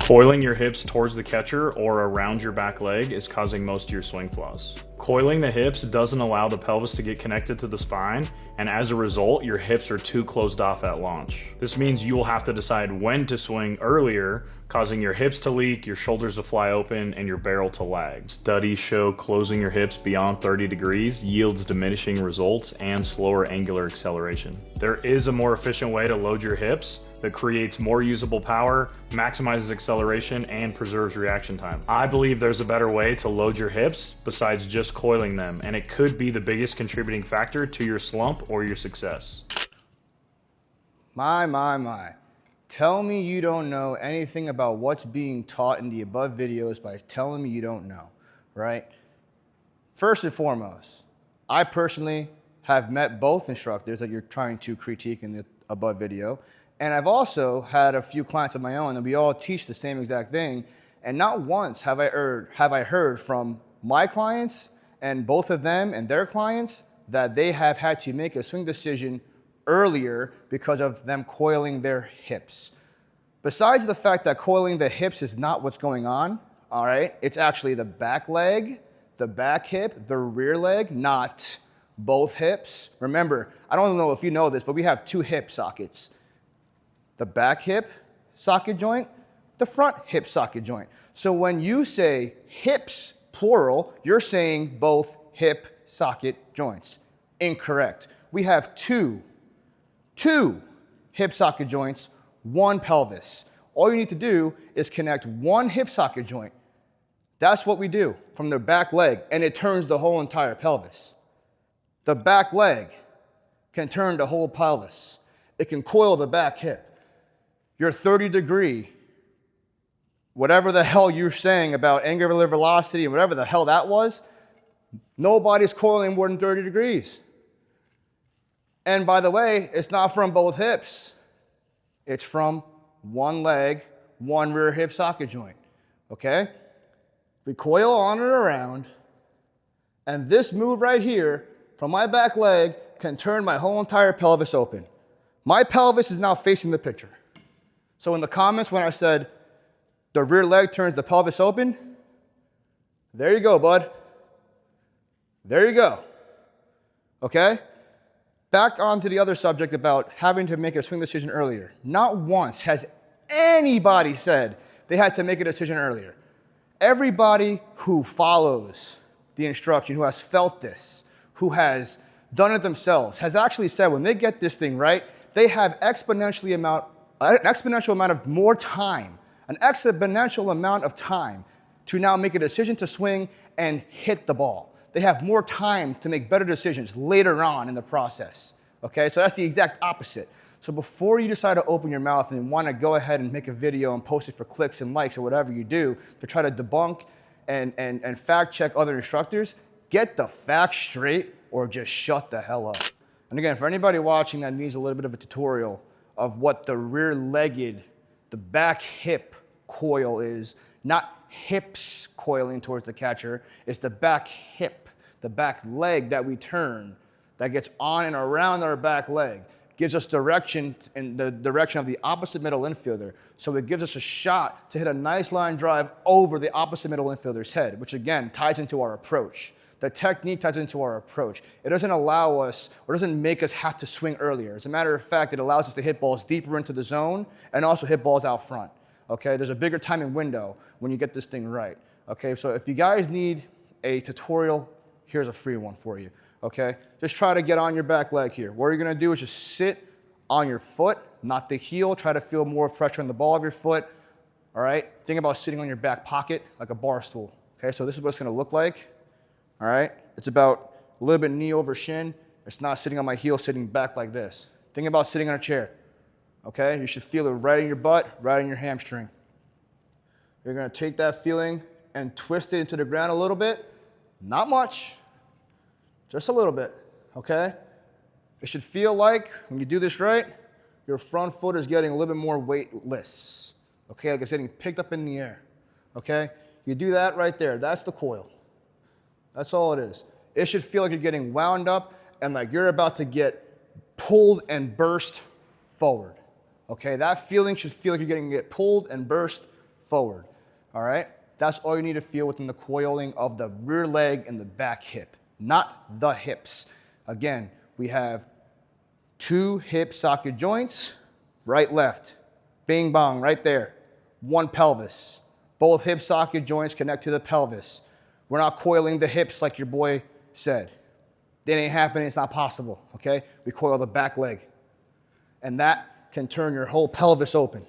Coiling your hips towards the catcher or around your back leg is causing most of your swing flaws. Coiling the hips doesn't allow the pelvis to get connected to the spine, and as a result, your hips are too closed off at launch. This means you will have to decide when to swing earlier, causing your hips to leak, your shoulders to fly open, and your barrel to lag. Studies show closing your hips beyond 30 degrees yields diminishing results and slower angular acceleration. There is a more efficient way to load your hips that creates more usable power, maximizes acceleration, and preserves reaction time. I believe there's a better way to load your hips besides just coiling them, and it could be the biggest contributing factor to your slump or your success. My. Tell me you don't know anything about what's being taught in the above videos by telling me you don't know, right? First and foremost, I personally have met both instructors that you're trying to critique in the above video. And I've also had a few clients of my own, and we all teach the same exact thing. And not once have I heard from my clients and both of them and their clients that they have had to make a swing decision earlier because of them coiling their hips. Besides the fact that coiling the hips is not what's going on, all right, it's actually the back leg, the back hip, the rear leg, not both hips. Remember, I don't know if you know this, but we have two hip sockets. The back hip socket joint, the front hip socket joint. So when you say hips, plural, you're saying both hip socket joints. Incorrect. We have two hip socket joints, one pelvis. All you need to do is connect one hip socket joint. That's what we do from the back leg, and it turns the whole entire pelvis. The back leg can turn the whole pelvis. It can coil the back hip. Your 30-degree, whatever the hell you're saying about angular velocity and whatever the hell that was, nobody's coiling more than 30 degrees. And by the way, it's not from both hips. It's from one leg, one rear hip socket joint, okay? We coil on and around, and this move right here from my back leg can turn my whole entire pelvis open. My pelvis is now facing the picture. So in the comments when I said the rear leg turns the pelvis open, there you go, bud. There you go. Okay? Back onto the other subject about having to make a swing decision earlier. Not once has anybody said they had to make a decision earlier. Everybody who follows the instruction, who has felt this, who has done it themselves, has actually said when they get this thing right, they have an exponential amount of more time, an exponential amount of time to now make a decision to swing and hit the ball. They have more time to make better decisions later on in the process, okay? So that's the exact opposite. So before you decide to open your mouth and want to go ahead and make a video and post it for clicks and likes or whatever you do to try to debunk and fact check other instructors, get the facts straight or just shut the hell up. And again, for anybody watching that needs a little bit of a tutorial of what the rear-legged, the back hip coil is, not hips coiling towards the catcher, it's the back hip, the back leg that we turn, that gets on and around our back leg, gives us direction in the direction of the opposite middle infielder. So it gives us a shot to hit a nice line drive over the opposite middle infielder's head, which again ties into our approach. The technique ties into our approach. It doesn't allow us, or doesn't make us have to swing earlier. As a matter of fact, it allows us to hit balls deeper into the zone and also hit balls out front. Okay, there's a bigger timing window when you get this thing right. Okay, so if you guys need a tutorial, here's a free one for you. Okay, just try to get on your back leg here. What you're gonna do is just sit on your foot, not the heel. Try to feel more pressure on the ball of your foot. All right, think about sitting on your back pocket like a bar stool. Okay, so this is what it's gonna look like. All right, it's about a little bit knee over shin. It's not sitting on my heel, sitting back like this. Think about sitting on a chair. Okay, you should feel it right in your butt, right in your hamstring. You're gonna take that feeling and twist it into the ground a little bit. Not much, just a little bit, okay? It should feel like, when you do this right, your front foot is getting a little bit more weightless, okay? Like it's getting picked up in the air, okay? You do that right there, that's the coil. That's all it is. It should feel like you're getting wound up and like you're about to get pulled and burst forward. Okay, that feeling should feel like you're getting pulled and burst forward, all right? That's all you need to feel within the coiling of the rear leg and the back hip, not the hips. Again, we have 2 hip socket joints, right, left, bing bong, right there. 1 pelvis. Both hip socket joints connect to the pelvis. We're not coiling the hips like your boy said. It ain't happening, it's not possible, okay? We coil the back leg. And that can turn your whole pelvis open.